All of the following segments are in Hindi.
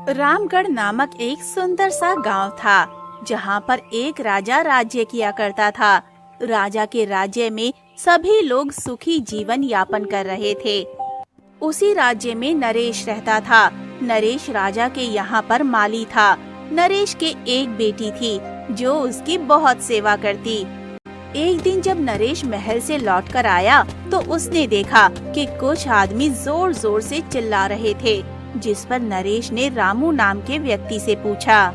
रामगढ़ नामक एक सुंदर सा गांव था, जहां पर एक राजा राज्य किया करता था। राजा के राज्य में सभी लोग सुखी जीवन यापन कर रहे थे। उसी राज्य में नरेश रहता था। नरेश राजा के यहाँ पर माली था। नरेश के एक बेटी थी जो उसकी बहुत सेवा करती। एक दिन जब नरेश महल से लौटकर आया तो उसने देखा कि कुछ आदमी जोर जोर से चिल्ला रहे थे, जिस पर नरेश ने रामू नाम के व्यक्ति से पूछा,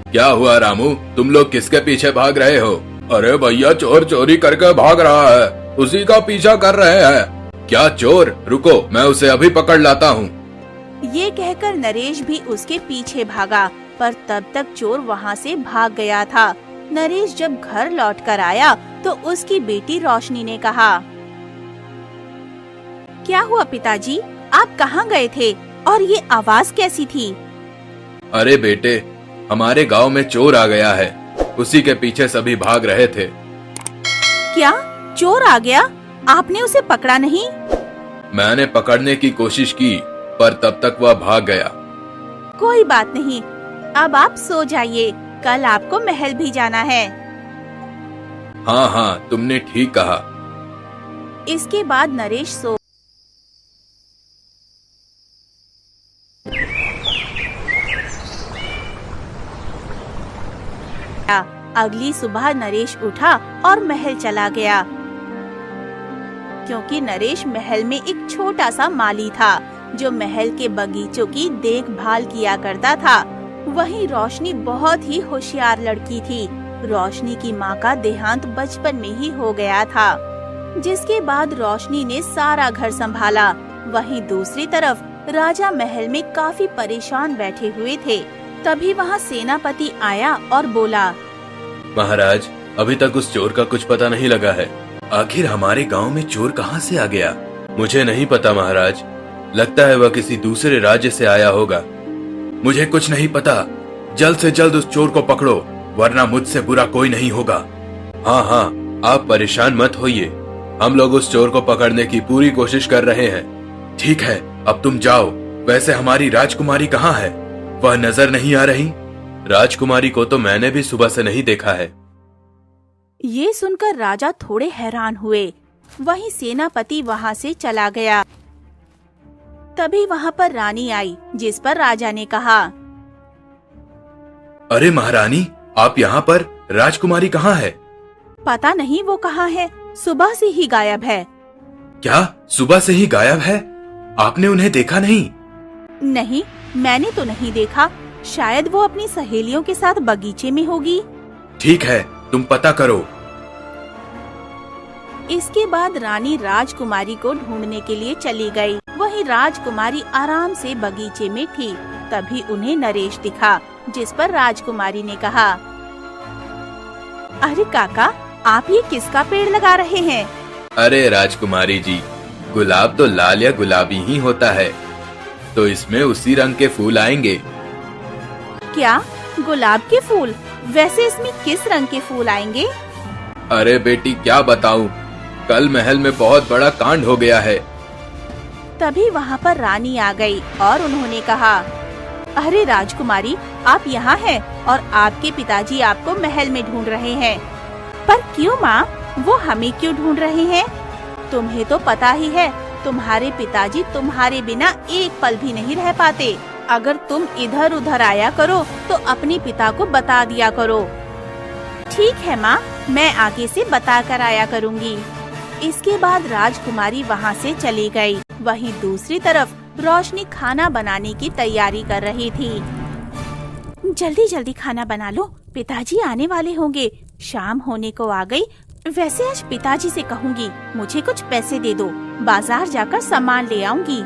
क्या हुआ रामू, तुम लोग किसके पीछे भाग रहे हो? अरे भैया, चोर चोरी करके भाग रहा है, उसी का पीछा कर रहे हैं। क्या चोर? रुको, मैं उसे अभी पकड़ लाता हूँ। ये कहकर नरेश भी उसके पीछे भागा, पर तब तक चोर वहाँ से भाग गया था। नरेश जब घर लौटकर आया तो उसकी बेटी रोशनी ने कहा, क्या हुआ पिताजी, आप कहाँ गए थे और ये आवाज कैसी थी? अरे बेटे, हमारे गांव में चोर आ गया है, उसी के पीछे सभी भाग रहे थे। क्या चोर आ गया? आपने उसे पकड़ा नहीं? मैंने पकड़ने की कोशिश की, पर तब तक वह भाग गया। कोई बात नहीं, अब आप सो जाइए, कल आपको महल भी जाना है। हाँ हाँ, तुमने ठीक कहा। इसके बाद नरेश सो अगली सुबह नरेश उठा और महल चला गया। क्योंकि नरेश महल में एक छोटा सा माली था जो महल के बगीचों की देखभाल किया करता था। वहीं रोशनी बहुत ही होशियार लड़की थी। रोशनी की माँ का देहांत बचपन में ही हो गया था, जिसके बाद रोशनी ने सारा घर संभाला। वहीं दूसरी तरफ राजा महल में काफी परेशान बैठे हुए थे। तभी वहाँ सेनापति आया और बोला, महाराज, अभी तक उस चोर का कुछ पता नहीं लगा है। आखिर हमारे गांव में चोर कहां से आ गया? मुझे नहीं पता महाराज, लगता है वह किसी दूसरे राज्य से आया होगा। मुझे कुछ नहीं पता, जल्द से जल्द उस चोर को पकड़ो, वरना मुझसे बुरा कोई नहीं होगा। हाँ हाँ, आप परेशान मत होइए, हम लोग उस चोर को पकड़ने की पूरी कोशिश कर रहे हैं। ठीक है, अब तुम जाओ। वैसे हमारी राजकुमारी कहाँ है? वह नजर नहीं आ रही। राजकुमारी को तो मैंने भी सुबह से नहीं देखा है। ये सुनकर राजा थोड़े हैरान हुए। वहीं सेनापति वहाँ से चला गया। तभी वहाँ पर रानी आई, जिस पर राजा ने कहा, अरे महारानी, आप यहाँ पर? राजकुमारी कहाँ है? पता नहीं वो कहाँ है, सुबह से ही गायब है। क्या सुबह से ही गायब है? आपने उन्हें देखा नहीं? नहीं, मैंने तो नहीं देखा। शायद वो अपनी सहेलियों के साथ बगीचे में होगी। ठीक है, तुम पता करो। इसके बाद रानी राजकुमारी को ढूंढने के लिए चली गई। वहीं राजकुमारी आराम से बगीचे में थी। तभी उन्हें नरेश दिखा, जिस पर राजकुमारी ने कहा, अरे काका, आप ये किसका पेड़ लगा रहे हैं? अरे राजकुमारी जी, गुलाब तो लाल या गुलाबी ही होता है, तो इसमें उसी रंग के फूल आएंगे। क्या गुलाब के फूल? वैसे इसमें किस रंग के फूल आएंगे? अरे बेटी, क्या बताऊं, कल महल में बहुत बड़ा कांड हो गया है। तभी वहाँ पर रानी आ गई और उन्होंने कहा, अरे राजकुमारी, आप यहाँ हैं और आपके पिताजी आपको महल में ढूंढ रहे हैं। पर क्यों माँ, वो हमें क्यों ढूंढ रहे हैं? तुम्हें तो पता ही है, तुम्हारे पिताजी तुम्हारे बिना एक पल भी नहीं रह पाते। अगर तुम इधर उधर आया करो तो अपने पिता को बता दिया करो। ठीक है माँ, मैं आगे से बता कर आया करूँगी। इसके बाद राजकुमारी वहाँ से चली गई। वहीं दूसरी तरफ रोशनी खाना बनाने की तैयारी कर रही थी। जल्दी जल्दी खाना बना लो, पिताजी आने वाले होंगे। शाम होने को आ गई। वैसे आज पिताजी से कहूँगी, मुझे कुछ पैसे दे दो, बाजार जाकर सामान ले आऊंगी।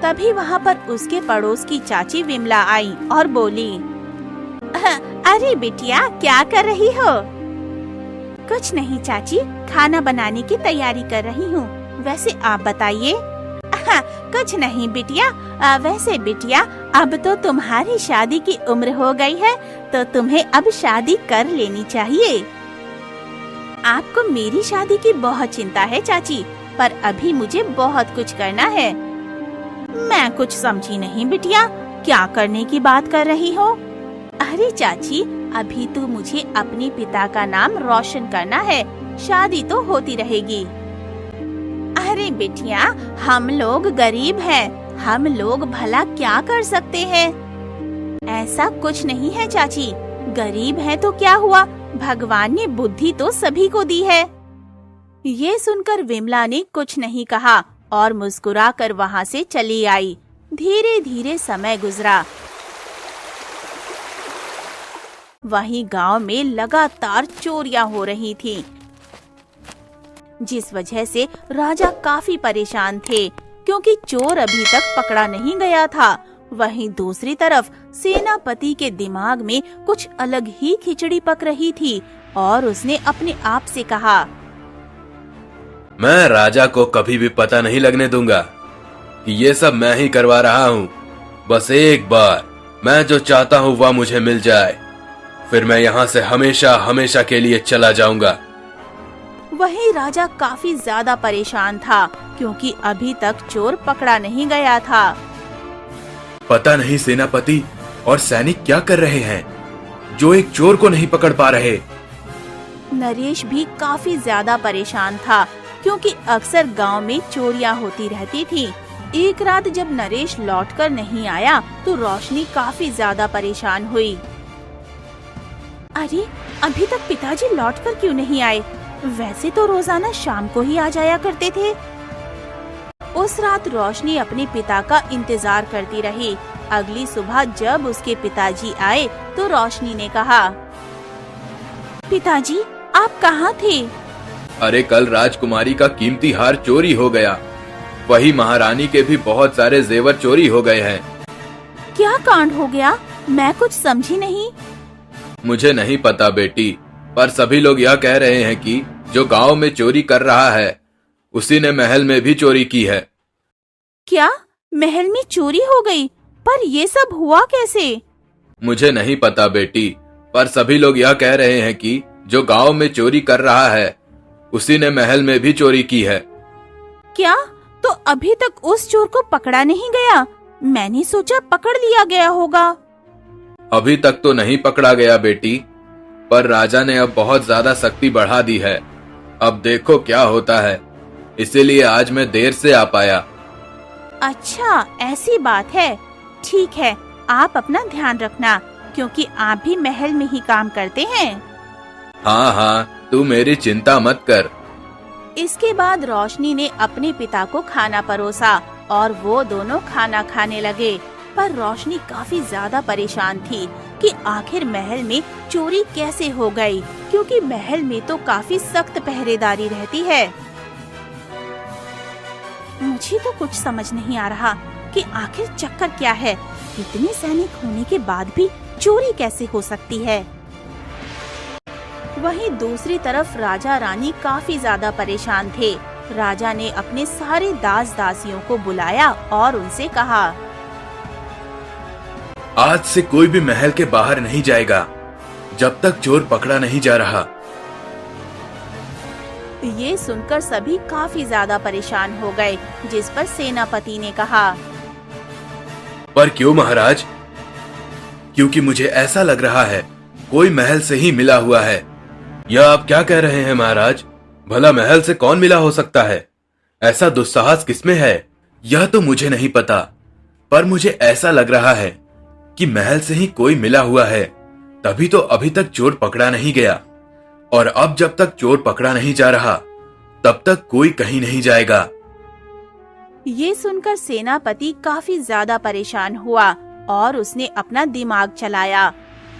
तभी वहाँ पर उसके पड़ोस की चाची विमला आई और बोली, अरे बिटिया, क्या कर रही हो? कुछ नहीं चाची, खाना बनाने की तैयारी कर रही हूँ। वैसे आप बताइए। कुछ नहीं बिटिया। वैसे बिटिया, अब तो तुम्हारी शादी की उम्र हो गई है, तो तुम्हें अब शादी कर लेनी चाहिए। आपको मेरी शादी की बहुत चिंता है चाची, पर अभी मुझे बहुत कुछ करना है। मैं कुछ समझी नहीं बिटिया, क्या करने की बात कर रही हो? अरे चाची, अभी तो मुझे अपने पिता का नाम रोशन करना है, शादी तो होती रहेगी। अरे बिटिया, हम लोग गरीब हैं, हम लोग भला क्या कर सकते हैं? ऐसा कुछ नहीं है चाची, गरीब है तो क्या हुआ, भगवान ने बुद्धि तो सभी को दी है। ये सुनकर विमला ने कुछ नहीं कहा और मुस्कुराकर वहाँ से चली आई। धीरे धीरे समय गुजरा। वहीं गांव में लगातार चोरियां हो रही थीं, जिस वजह से राजा काफी परेशान थे, क्योंकि चोर अभी तक पकड़ा नहीं गया था। वहीं दूसरी तरफ सेनापति के दिमाग में कुछ अलग ही खिचड़ी पक रही थी और उसने अपने आप से कहा, मैं राजा को कभी भी पता नहीं लगने दूंगा कि ये सब मैं ही करवा रहा हूँ। बस एक बार मैं जो चाहता हूँ वह मुझे मिल जाए, फिर मैं यहाँ से हमेशा हमेशा के लिए चला जाऊंगा। वही राजा काफी ज्यादा परेशान था, क्योंकि अभी तक चोर पकड़ा नहीं गया था। पता नहीं सेनापति और सैनिक क्या कर रहे हैं जो एक चोर को नहीं पकड़ पा रहे। नरेश भी काफी ज्यादा परेशान था, क्योंकि अक्सर गांव में चोरियां होती रहती थी। एक रात जब नरेश लौटकर नहीं आया तो रोशनी काफी ज्यादा परेशान हुई। अरे, अभी तक पिताजी लौटकर क्यों नहीं आए? वैसे तो रोजाना शाम को ही आ जाया करते थे। उस रात रोशनी अपने पिता का इंतजार करती रही। अगली सुबह जब उसके पिताजी आए तो रोशनी ने कहा, पिताजी, आप कहाँ थे? अरे, कल राजकुमारी का कीमती हार चोरी हो गया। वही महारानी के भी बहुत सारे जेवर चोरी हो गए हैं। क्या कांड हो गया? मैं कुछ समझी नहीं। मुझे नहीं पता बेटी, पर सभी लोग यह कह रहे हैं कि जो गांव में चोरी कर रहा है उसी ने महल में भी चोरी की है। क्या महल में चोरी हो गई? पर ये सब हुआ कैसे? मुझे नहीं पता बेटी, पर सभी लोग यह कह रहे हैं कि जो गांव में चोरी कर रहा है उसी ने महल में भी चोरी की है। क्या? तो अभी तक उस चोर को पकड़ा नहीं गया? मैंने सोचा पकड़ लिया गया होगा। अभी तक तो नहीं पकड़ा गया बेटी, पर राजा ने अब बहुत ज्यादा सख्ती बढ़ा दी है। अब देखो क्या होता है, इसीलिए आज मैं देर से आ पाया। अच्छा, ऐसी बात है। ठीक है, आप अपना ध्यान रखना, क्योंकि आप भी महल में ही काम करते हैं। हाँ हाँ, तू मेरी चिंता मत कर। इसके बाद रोशनी ने अपने पिता को खाना परोसा और वो दोनों खाना खाने लगे। पर रोशनी काफी ज्यादा परेशान थी कि आखिर महल में चोरी कैसे हो गई, क्योंकि महल में तो काफी सख्त पहरेदारी रहती है। मुझे तो कुछ समझ नहीं आ रहा कि आखिर चक्कर क्या है। इतने सैनिक होने के बाद भी चोरी कैसे हो सकती है? वहीं दूसरी तरफ राजा रानी काफी ज्यादा परेशान थे। राजा ने अपने सारे दास दासियों को बुलाया और उनसे कहा, आज से कोई भी महल के बाहर नहीं जाएगा जब तक चोर पकड़ा नहीं जा रहा। ये सुनकर सभी काफी ज्यादा परेशान हो गए, जिस पर सेनापति ने कहा, पर क्यों महाराज? क्योंकि मुझे ऐसा लग रहा है कोई महल से ही मिला हुआ है। यह आप क्या कह रहे हैं महाराज? भला महल से कौन मिला हो सकता है? ऐसा दुस्साहस किसमें है यह तो मुझे नहीं पता, पर मुझे ऐसा लग रहा है कि महल से ही कोई मिला हुआ है, तभी तो अभी तक चोर पकड़ा नहीं गया। और अब जब तक चोर पकड़ा नहीं जा रहा तब तक कोई कहीं नहीं जाएगा। ये सुनकर सेनापति काफी ज्यादा परेशान हुआ और उसने अपना दिमाग चलाया।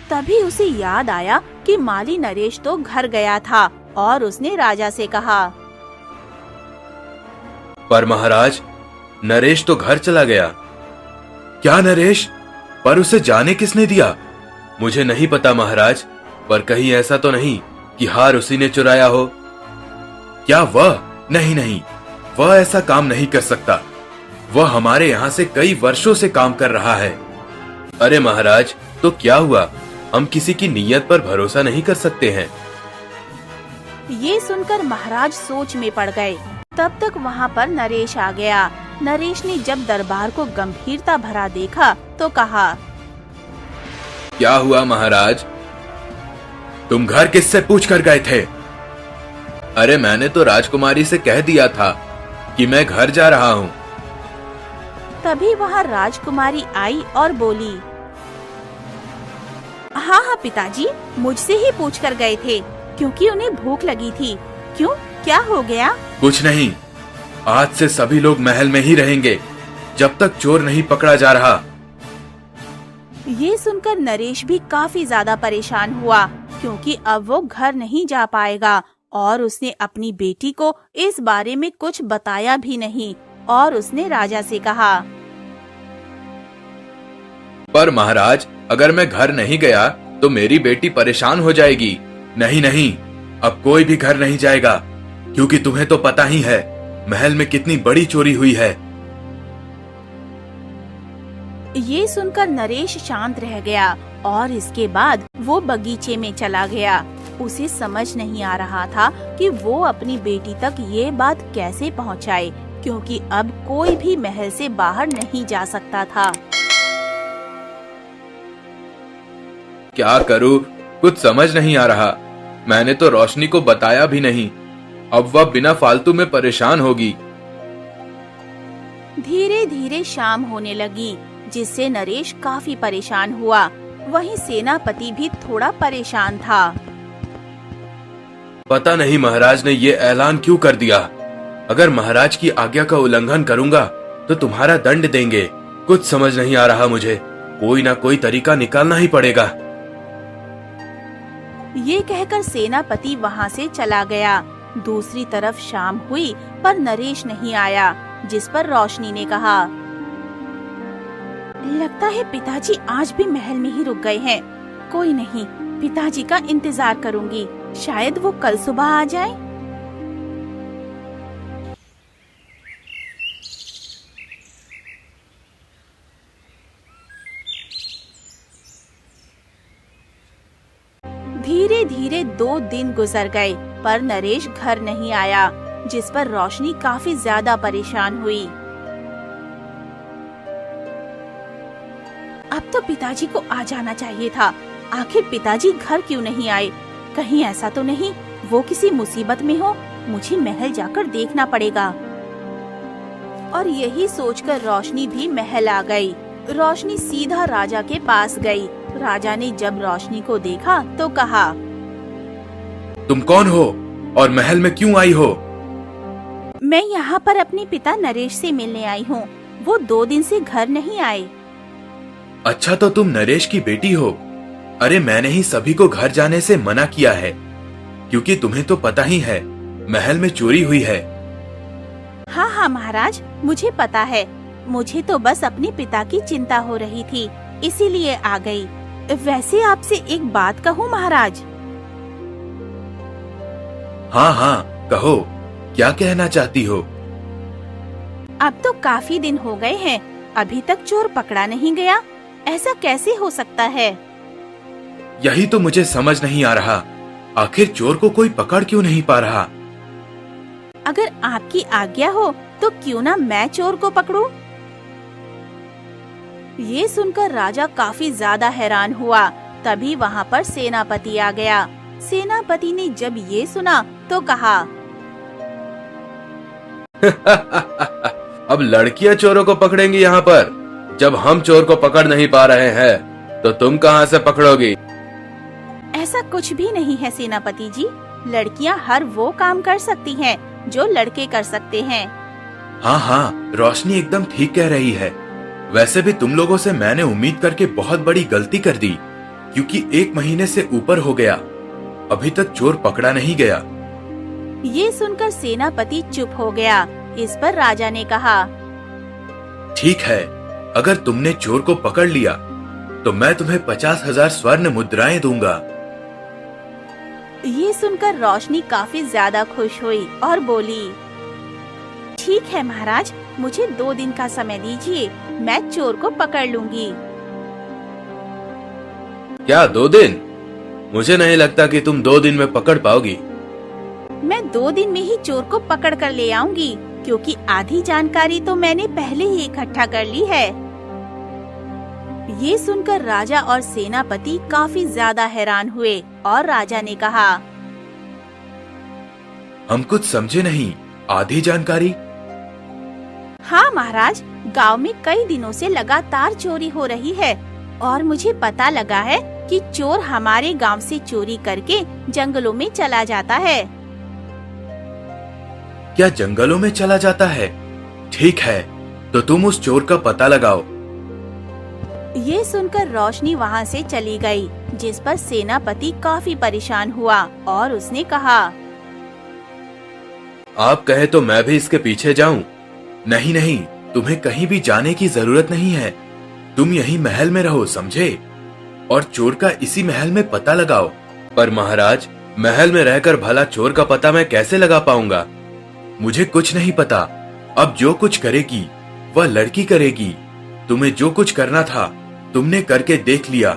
तभी उसे याद आया कि माली नरेश तो घर गया था और उसने राजा से कहा, पर महाराज, नरेश तो घर चला गया। क्या नरेश? पर उसे जाने किसने दिया? मुझे नहीं पता महाराज, पर कहीं ऐसा तो नहीं कि हार उसी ने चुराया हो? क्या वह? नहीं नहीं, वह ऐसा काम नहीं कर सकता। वह हमारे यहाँ से कई वर्षों से काम कर रहा है। अरे महाराज, तो क्या हुआ? हम किसी की नीयत पर भरोसा नहीं कर सकते हैं। ये सुनकर महाराज सोच में पड़ गए। तब तक वहाँ पर नरेश आ गया। नरेश ने जब दरबार को गंभीरता भरा देखा तो कहा, क्या हुआ महाराज? तुम घर किससे पूछ कर गए थे? अरे मैंने तो राजकुमारी से कह दिया था कि मैं घर जा रहा हूँ। तभी वहाँ राजकुमारी आई और बोली, हाँ पिताजी, मुझसे ही पूछ कर गए थे क्योंकि उन्हें भूख लगी थी। क्यों, क्या हो गया? कुछ नहीं, आज से सभी लोग महल में ही रहेंगे जब तक चोर नहीं पकड़ा जा रहा। ये सुनकर नरेश भी काफी ज्यादा परेशान हुआ क्योंकि अब वो घर नहीं जा पाएगा और उसने अपनी बेटी को इस बारे में कुछ बताया भी नहीं और उसने राजा से कहा, पर महाराज, अगर मैं घर नहीं गया तो मेरी बेटी परेशान हो जाएगी। नहीं नहीं, अब कोई भी घर नहीं जाएगा क्योंकि तुम्हें तो पता ही है महल में कितनी बड़ी चोरी हुई है। ये सुनकर नरेश शांत रह गया और इसके बाद वो बगीचे में चला गया। उसे समझ नहीं आ रहा था कि वो अपनी बेटी तक ये बात कैसे पहुंचाए क्योंकि अब कोई भी महल से बाहर नहीं जा सकता था। क्या करूं, कुछ समझ नहीं आ रहा। मैंने तो रोशनी को बताया भी नहीं, अब वह बिना फालतू में परेशान होगी। धीरे धीरे शाम होने लगी जिससे नरेश काफी परेशान हुआ। वहीं सेनापति भी थोड़ा परेशान था। पता नहीं महाराज ने ये ऐलान क्यों कर दिया। अगर महाराज की आज्ञा का उल्लंघन करूंगा तो तुम्हारा दंड देंगे। कुछ समझ नहीं आ रहा मुझे, कोई ना कोई तरीका निकालना ही पड़ेगा। ये कहकर सेनापति वहाँ से चला गया। दूसरी तरफ शाम हुई पर नरेश नहीं आया, जिस पर रोशनी ने कहा, लगता है पिताजी आज भी महल में ही रुक गए हैं। कोई नहीं, पिताजी का इंतजार करूंगी, शायद वो कल सुबह आ जाए। धीरे धीरे 2 दिन गुजर गए पर नरेश घर नहीं आया, जिस पर रोशनी काफी ज्यादा परेशान हुई। अब तो पिताजी को आ जाना चाहिए था। आखिर पिताजी घर क्यों नहीं आए? कहीं ऐसा तो नहीं वो किसी मुसीबत में हो? मुझे महल जाकर देखना पड़ेगा। और यही सोचकर रोशनी भी महल आ गई। रोशनी सीधा राजा के पास गई। राजा ने जब रोशनी को देखा तो कहा, तुम कौन हो और महल में क्यों आई हो? मैं यहाँ पर अपने पिता नरेश से मिलने आई हूँ। वो 2 दिन से घर नहीं आए। अच्छा, तो तुम नरेश की बेटी हो। अरे मैंने ही सभी को घर जाने से मना किया है क्योंकि तुम्हें तो पता ही है महल में चोरी हुई है। हाँ हाँ महाराज, मुझे पता है। मुझे तो बस अपने पिता की चिंता हो रही थी, इसीलिए आ गई। वैसे आपसे एक बात कहूँ महाराज? हाँ हाँ कहो, क्या कहना चाहती हो? अब तो काफी दिन हो गए हैं, अभी तक चोर पकड़ा नहीं गया। ऐसा कैसे हो सकता है? यही तो मुझे समझ नहीं आ रहा, आखिर चोर को कोई पकड़ क्यों नहीं पा रहा? अगर आपकी आज्ञा हो तो क्यों ना मैं चोर को पकड़ूं? ये सुनकर राजा काफी ज्यादा हैरान हुआ। तभी वहाँ पर सेनापति आ गया। सेनापति ने जब ये सुना तो कहा, अब लड़कियां चोरों को पकड़ेंगी यहाँ पर? जब हम चोर को पकड़ नहीं पा रहे हैं तो तुम कहाँ से पकड़ोगी? ऐसा कुछ भी नहीं है सेनापति जी। लड़कियाँ हर वो काम कर सकती हैं जो लड़के कर सकते हैं। हाँ हाँ, रोशनी एकदम ठीक कह रही है। वैसे भी तुम लोगों से मैंने उम्मीद करके बहुत बड़ी गलती कर दी क्योंकि 1 महीने से ऊपर हो गया, अभी तक चोर पकड़ा नहीं गया। ये सुनकर सेनापति चुप हो गया। इस पर राजा ने कहा, ठीक है, अगर तुमने चोर को पकड़ लिया तो मैं तुम्हें 50,000 स्वर्ण मुद्राएं दूंगा। ये सुनकर रोशनी काफी ज्यादा खुश हुई और बोली, ठीक है महाराज, मुझे 2 दिन का समय दीजिए, मैं चोर को पकड़ लूंगी। क्या 2 दिन? मुझे नहीं लगता कि तुम 2 दिन में पकड़ पाओगी। मैं 2 दिन में ही चोर को पकड़ कर ले आऊंगी, क्योंकि आधी जानकारी तो मैंने पहले ही इकट्ठा कर ली है। ये सुनकर राजा और सेनापति काफी ज्यादा हैरान हुए और राजा ने कहा, हम कुछ समझे नहीं, आधी जानकारी? हाँ महाराज, गांव में कई दिनों से लगातार चोरी हो रही है और मुझे पता लगा है कि चोर हमारे गांव से चोरी करके जंगलों में चला जाता है। क्या जंगलों में चला जाता है? ठीक है, तो तुम उस चोर का पता लगाओ। ये सुनकर रोशनी वहाँ से चली गई, जिस पर सेनापति काफी परेशान हुआ और उसने कहा, आप कहे तो मैं भी इसके पीछे जाऊं? नहीं नहीं, तुम्हें कहीं भी जाने की जरूरत नहीं है। तुम यही महल में रहो, समझे? और चोर का इसी महल में पता लगाओ। पर महाराज, महल में रहकर भला चोर का पता मैं कैसे लगा पाऊंगा? मुझे कुछ नहीं पता। अब जो कुछ करेगी वह लड़की करेगी। तुम्हें जो कुछ करना था तुमने करके देख लिया।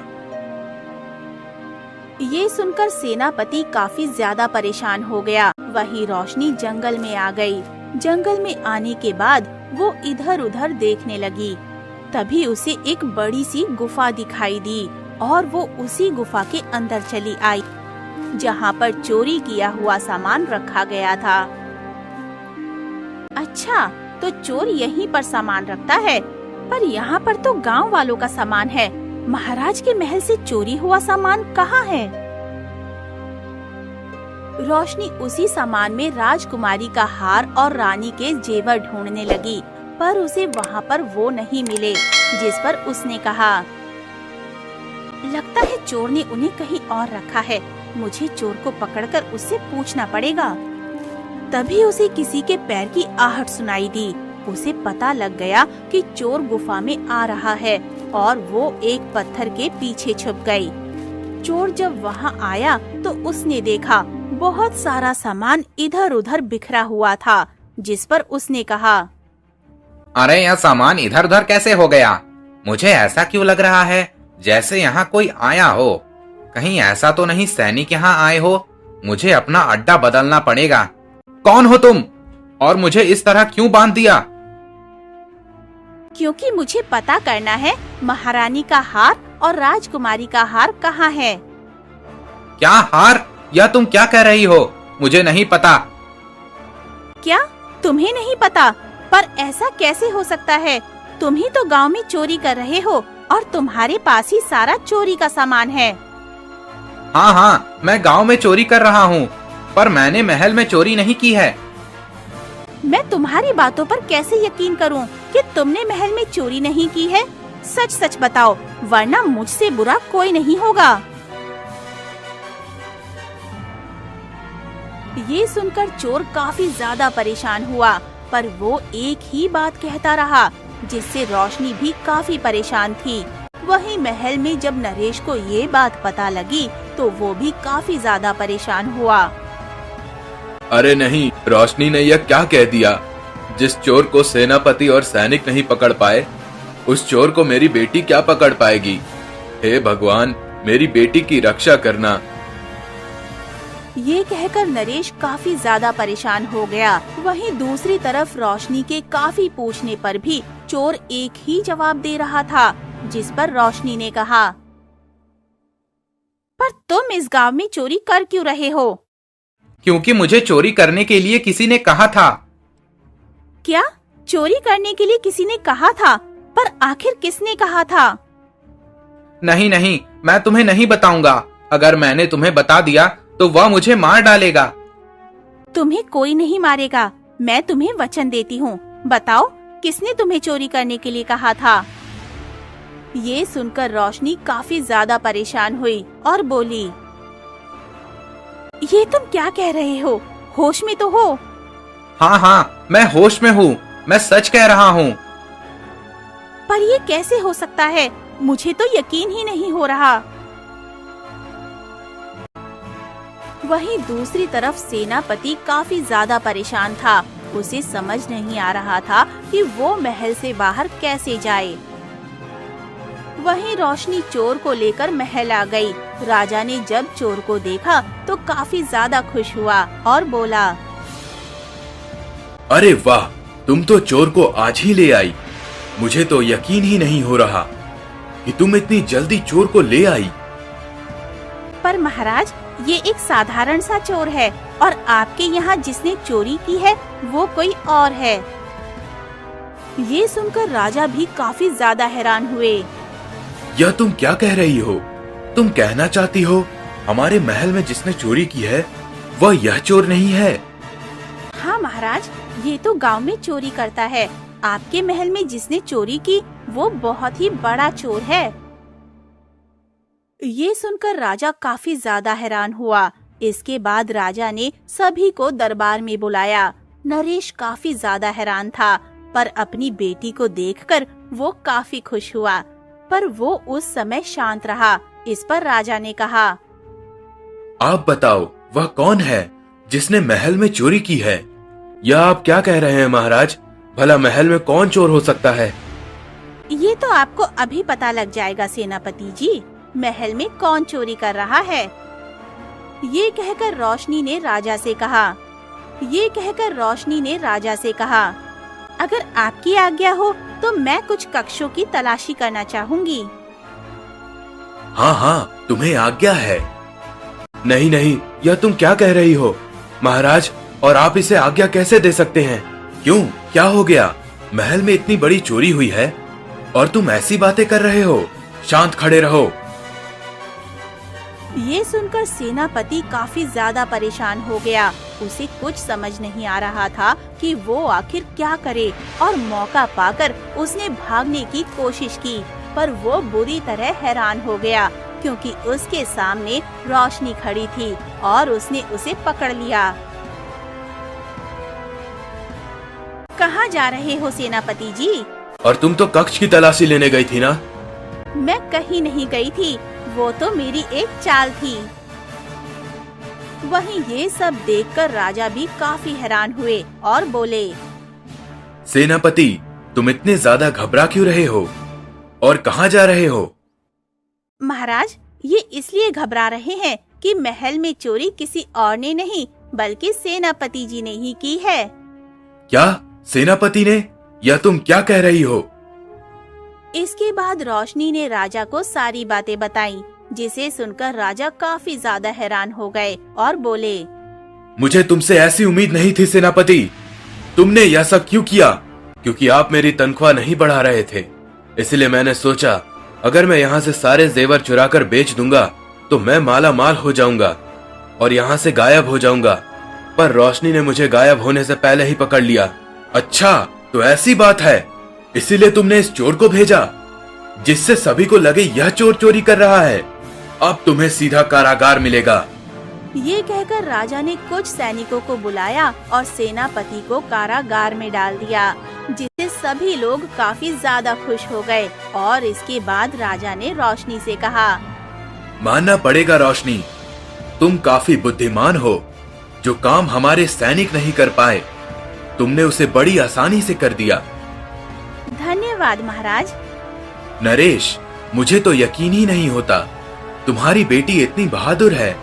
ये सुनकर सेनापति काफी ज्यादा परेशान हो गया। वही रोशनी जंगल में आ गई। जंगल में आने के बाद वो इधर उधर देखने लगी। तभी उसे एक बड़ी सी गुफा दिखाई दी और वो उसी गुफा के अंदर चली आई, जहाँ पर चोरी किया हुआ सामान रखा गया था। अच्छा, तो चोर यहीं पर सामान रखता है, पर यहाँ पर तो गांव वालों का सामान है। महाराज के महल से चोरी हुआ सामान कहाँ है? रोशनी उसी सामान में राजकुमारी का हार और रानी के जेवर ढूंढने लगी, पर उसे वहाँ पर वो नहीं मिले, जिस पर उसने कहा, लगता है चोर ने उन्हें कहीं और रखा है। मुझे चोर को पकड़कर उससे पूछना पड़ेगा। तभी उसे किसी के पैर की आहट सुनाई दी। उसे पता लग गया कि चोर गुफा में आ रहा है और वो एक पत्थर के पीछे छुप गई। चोर जब वहाँ आया तो उसने देखा बहुत सारा सामान इधर उधर बिखरा हुआ था, जिस पर उसने कहा, अरे यह सामान इधर उधर कैसे हो गया? मुझे ऐसा क्यों लग रहा है जैसे यहाँ कोई आया हो। कहीं ऐसा तो नहीं सैनिक यहाँ आए हो? मुझे अपना अड्डा बदलना पड़ेगा। कौन हो तुम और मुझे इस तरह क्यों बांध दिया? क्योंकि मुझे पता करना है महारानी का हार और राजकुमारी का हार कहाँ है। क्या हार? या तुम क्या कह रही हो? मुझे नहीं पता। क्या तुम्हें नहीं पता? पर ऐसा कैसे हो सकता है? तुम ही तो गांव में चोरी कर रहे हो और तुम्हारे पास ही सारा चोरी का सामान है। हाँ हाँ, मैं गांव में चोरी कर रहा हूँ, पर मैंने महल में चोरी नहीं की है। मैं तुम्हारी बातों पर कैसे यकीन करूं कि तुमने महल में चोरी नहीं की है? सच सच बताओ, वरना मुझसे बुरा कोई नहीं होगा। ये सुनकर चोर काफी ज्यादा परेशान हुआ, पर वो एक ही बात कहता रहा, जिससे रोशनी भी काफी परेशान थी। वहीं महल में जब नरेश को ये बात पता लगी तो वो भी काफी ज्यादा परेशान हुआ। अरे नहीं, रोशनी ने यह क्या कह दिया? जिस चोर को सेनापति और सैनिक नहीं पकड़ पाए, उस चोर को मेरी बेटी क्या पकड़ पाएगी? हे भगवान, मेरी बेटी की रक्षा करना। ये कहकर नरेश काफी ज्यादा परेशान हो गया। वहीं दूसरी तरफ रोशनी के काफी पूछने पर भी चोर एक ही जवाब दे रहा था, जिस पर रोशनी ने कहा, पर तुम इस गांव में चोरी कर क्यों रहे हो? क्योंकि मुझे चोरी करने के लिए किसी ने कहा था। क्या? चोरी करने के लिए किसी ने कहा था? पर आखिर किसने कहा था? नहीं नहीं, मैं तुम्हें नहीं बताऊंगा। अगर मैंने तुम्हें बता दिया तो वह मुझे मार डालेगा। तुम्हें कोई नहीं मारेगा, मैं तुम्हें वचन देती हूँ। बताओ, किसने तुम्हें चोरी करने के लिए कहा था? ये सुनकर रोशनी काफी ज्यादा परेशान हुई और बोली, ये तुम क्या कह रहे हो? होश में तो हो? हाँ हाँ, मैं होश में हूँ, मैं सच कह रहा हूँ। पर ये कैसे हो सकता है? मुझे तो यकीन ही नहीं हो रहा। वहीं दूसरी तरफ सेनापति काफी ज्यादा परेशान था। उसे समझ नहीं आ रहा था कि वो महल से बाहर कैसे जाए। वहीं रोशनी चोर को लेकर महल आ गई। राजा ने जब चोर को देखा तो काफी ज्यादा खुश हुआ और बोला, अरे वाह, तुम तो चोर को आज ही ले आई। मुझे तो यकीन ही नहीं हो रहा कि तुम इतनी जल्दी चोर को ले आई। पर महाराज, ये एक साधारण सा चोर है और आपके यहाँ जिसने चोरी की है वो कोई और है। ये सुनकर राजा भी काफी ज्यादा हैरान हुए। यह तुम क्या कह रही हो? तुम कहना चाहती हो हमारे महल में जिसने चोरी की है वह यह चोर नहीं है? हाँ महाराज, ये तो गांव में चोरी करता है। आपके महल में जिसने चोरी की वो बहुत ही बड़ा चोर है। ये सुनकर राजा काफी ज्यादा हैरान हुआ। इसके बाद राजा ने सभी को दरबार में बुलाया। नरेश काफी ज्यादा हैरान था, पर अपनी बेटी को देखकर वो काफी खुश हुआ। पर वो उस समय शांत रहा। इस पर राजा ने कहा, आप बताओ वह कौन है जिसने महल में चोरी की है? यह आप क्या कह रहे हैं महाराज? भला महल में कौन चोर हो सकता है? ये तो आपको अभी पता लग जाएगा सेनापति जी, महल में कौन चोरी कर रहा है। ये कहकर रोशनी ने राजा से कहा, अगर आपकी आज्ञा हो तो मैं कुछ कक्षों की तलाशी करना चाहूंगी। हाँ हाँ, तुम्हें आज्ञा है। नहीं नहीं, यह तुम क्या कह रही हो महाराज? और आप इसे आज्ञा कैसे दे सकते हैं? क्यों, क्या हो गया? महल में इतनी बड़ी चोरी हुई है और तुम ऐसी बातें कर रहे हो? शांत खड़े रहो। ये सुनकर सेनापति काफी ज्यादा परेशान हो गया। उसे कुछ समझ नहीं आ रहा था कि वो आखिर क्या करे, और मौका पाकर उसने भागने की कोशिश की, पर वो बुरी तरह हैरान हो गया क्योंकि उसके सामने रोशनी खड़ी थी और उसने उसे पकड़ लिया। कहाँ जा रहे हो सेनापति जी? और तुम तो कक्ष की तलाशी लेने गई थी ना? मैं कहीं नहीं गई थी, वो तो मेरी एक चाल थी। वहीं ये सब देखकर राजा भी काफी हैरान हुए और बोले, सेनापति, तुम इतने ज्यादा घबरा क्यों रहे हो और कहाँ जा रहे हो? महाराज, ये इसलिए घबरा रहे हैं कि महल में चोरी किसी और ने नहीं बल्कि सेनापति जी ने ही की है। क्या, सेनापति ने? यह तुम क्या कह रही हो? इसके बाद रोशनी ने राजा को सारी बातें बताई, जिसे सुनकर राजा काफी ज्यादा हैरान हो गए और बोले, मुझे तुमसे ऐसी उम्मीद नहीं थी सेनापति। तुमने यह सब क्यों किया? क्योंकि आप मेरी तनख्वाह नहीं बढ़ा रहे थे, इसलिए मैंने सोचा अगर मैं यहाँ से सारे जेवर चुराकर बेच दूंगा तो मैं माला माल हो जाऊंगा और यहाँ से गायब हो जाऊंगा। पर रोशनी ने मुझे गायब होने से पहले ही पकड़ लिया। अच्छा, तो ऐसी बात है, इसीलिए तुमने इस चोर को भेजा जिससे सभी को लगे यह चोर चोरी कर रहा है। अब तुम्हें सीधा कारागार मिलेगा। ये कहकर राजा ने कुछ सैनिकों को बुलाया और सेनापति को कारागार में डाल दिया, जिससे सभी लोग काफी ज्यादा खुश हो गए। और इसके बाद राजा ने रोशनी से कहा, मानना पड़ेगा रोशनी, तुम काफी बुद्धिमान हो। जो काम हमारे सैनिक नहीं कर पाए तुमने उसे बड़ी आसानी से कर दिया। धन्यवाद महाराज। नरेश, मुझे तो यकीन ही नहीं होता तुम्हारी बेटी इतनी बहादुर है।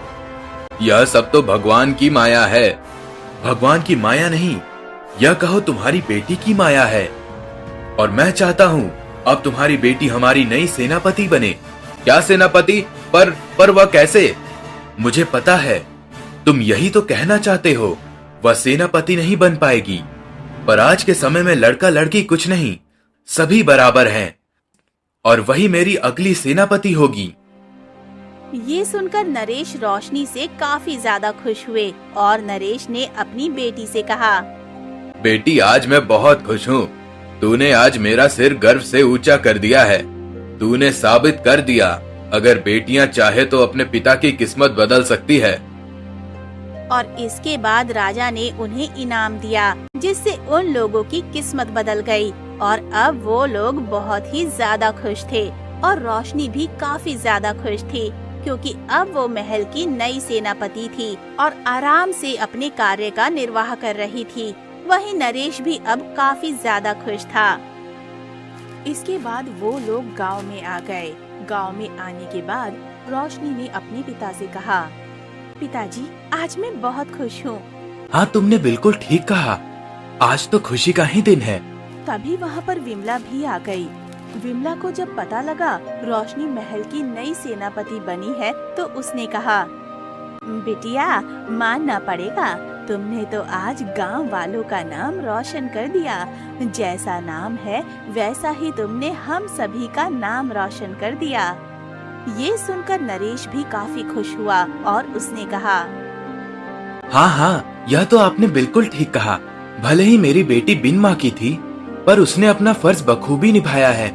यह सब तो भगवान की माया है। भगवान की माया नहीं, यह कहो तुम्हारी बेटी की माया है। और मैं चाहता हूँ अब तुम्हारी बेटी हमारी नई सेनापति बने। क्या सेनापति? पर वह कैसे? मुझे पता है तुम यही तो कहना चाहते हो, वह सेनापति नहीं बन पाएगी। पर आज के समय में लड़का लड़की कुछ नहीं, सभी बराबर हैं और वही मेरी अगली सेनापति होगी। ये सुनकर नरेश रोशनी से काफी ज्यादा खुश हुए और नरेश ने अपनी बेटी से कहा, बेटी, आज मैं बहुत खुश हूँ। तूने आज मेरा सिर गर्व से ऊंचा कर दिया है। तूने साबित कर दिया अगर बेटियां चाहे तो अपने पिता की किस्मत बदल सकती है। और इसके बाद राजा ने उन्हें इनाम दिया, जिससे उन लोगों की किस्मत बदल गई और अब वो लोग बहुत ही ज्यादा खुश थे। और रोशनी भी काफी ज्यादा खुश थी क्योंकि अब वो महल की नई सेनापति थी और आराम से अपने कार्य का निर्वाह कर रही थी। वहीं नरेश भी अब काफी ज्यादा खुश था। इसके बाद वो लोग गांव में आ गए। गांव में आने के बाद रोशनी ने अपने पिता से कहा, पिताजी आज मैं बहुत खुश हूँ। हाँ, तुमने बिल्कुल ठीक कहा, आज तो खुशी का ही दिन है। तभी वहाँ पर विमला भी आ गई। विमला को जब पता लगा रोशनी महल की नई सेनापति बनी है तो उसने कहा, बिटिया मानना पड़ेगा, तुमने तो आज गांव वालों का नाम रोशन कर दिया। जैसा नाम है वैसा ही तुमने हम सभी का नाम रोशन कर दिया। ये सुनकर नरेश भी काफी खुश हुआ और उसने कहा, हाँ हाँ, यह तो आपने बिल्कुल ठीक कहा। भले ही मेरी बेटी बिन माँ की थी, पर उसने अपना फर्ज बखूबी निभाया है।